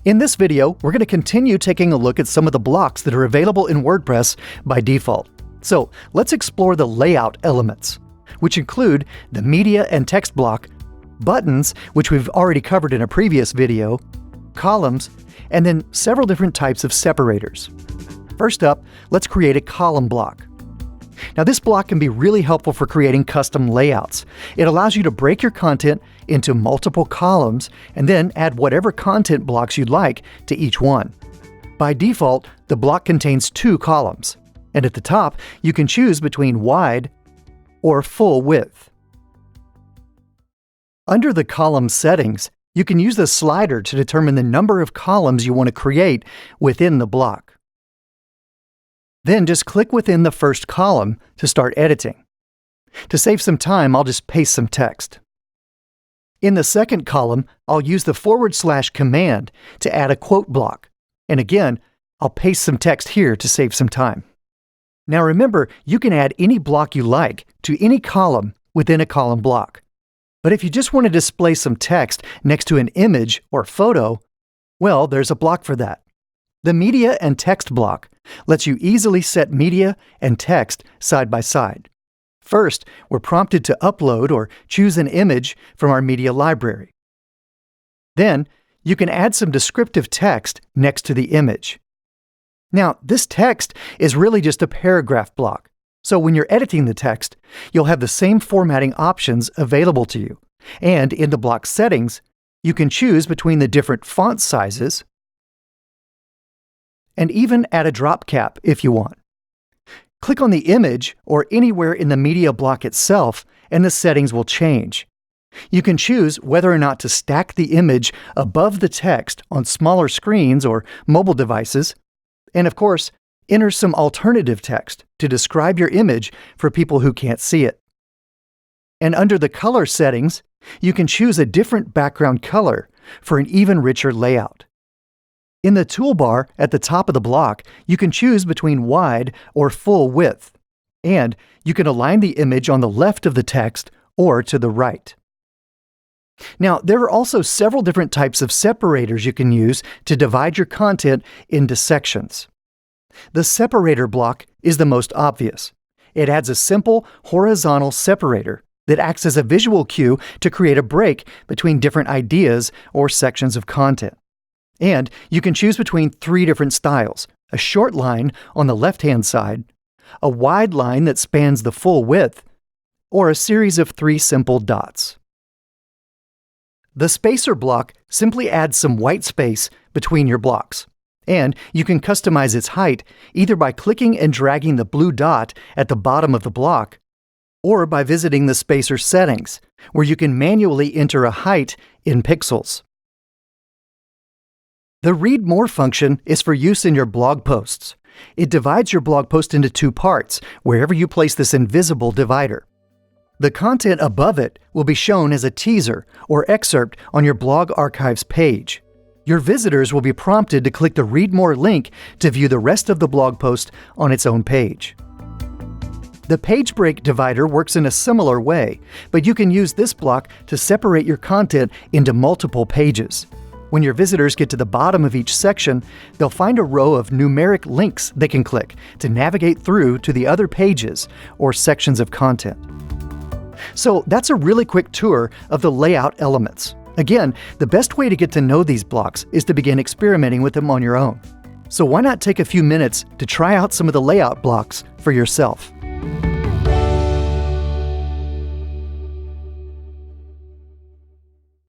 In this video, we're going to continue taking a look at some of the blocks that are available in WordPress by default. So let's explore the layout elements, which include the media and text block, buttons, which we've already covered in a previous video, columns, and then several different types of separators. First up, let's create a column block. Now this block can be really helpful for creating custom layouts. It allows you to break your content into multiple columns and then add whatever content blocks you'd like to each one. By default, the block contains 2 columns, and at the top, you can choose between wide or full width. Under the column settings, you can use the slider to determine the number of columns you want to create within the block. Then just click within the first column to start editing. To save some time, I'll just paste some text. In the second column, I'll use the / command to add a quote block. And again, I'll paste some text here to save some time. Now remember, you can add any block you like to any column within a column block. But if you just want to display some text next to an image or photo, well, there's a block for that. The media and text block lets you easily set media and text side by side. First, we're prompted to upload or choose an image from our media library. Then, you can add some descriptive text next to the image. Now, this text is really just a paragraph block, so when you're editing the text, you'll have the same formatting options available to you. And in the block settings, you can choose between the different font sizes and even add a drop cap if you want. Click on the image or anywhere in the media block itself, and the settings will change. You can choose whether or not to stack the image above the text on smaller screens or mobile devices, and of course, enter some alternative text to describe your image for people who can't see it. And under the color settings, you can choose a different background color for an even richer layout. In the toolbar at the top of the block, you can choose between wide or full width, and you can align the image on the left of the text or to the right. Now, there are also several different types of separators you can use to divide your content into sections. The separator block is the most obvious. It adds a simple horizontal separator that acts as a visual cue to create a break between different ideas or sections of content. And you can choose between 3 different styles: a short line on the left-hand side, a wide line that spans the full width, or a series of 3 simple dots. The spacer block simply adds some white space between your blocks, and you can customize its height either by clicking and dragging the blue dot at the bottom of the block, or by visiting the spacer settings, where you can manually enter a height in pixels. The Read More function is for use in your blog posts. It divides your blog post into 2 parts, wherever you place this invisible divider. The content above it will be shown as a teaser or excerpt on your blog archives page. Your visitors will be prompted to click the Read More link to view the rest of the blog post on its own page. The page break divider works in a similar way, but you can use this block to separate your content into multiple pages. When your visitors get to the bottom of each section, they'll find a row of numeric links they can click to navigate through to the other pages or sections of content. So that's a really quick tour of the layout elements. Again, the best way to get to know these blocks is to begin experimenting with them on your own. So why not take a few minutes to try out some of the layout blocks for yourself?